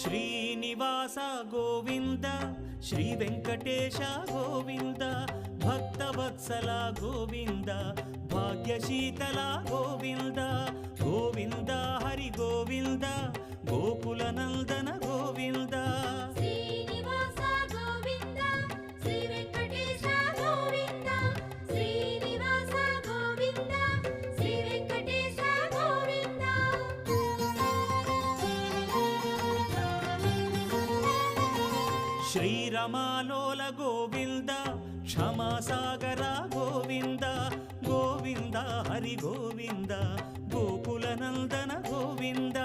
Srinivasa Govinda Shri Venkatesha Govinda Bhaktavatsala Govinda భాగ్యశీతల Govinda Govinda Hari Govinda Gokula Nandana Govinda Srinivasa Govinda Shri Venkatesha Govinda Srinivasa Govinda Shri Venkatesha Govinda శ్రీరమాలోల Govinda క్షమాసాగర Govinda Govinda Hari Govinda Gokula Nandana Govinda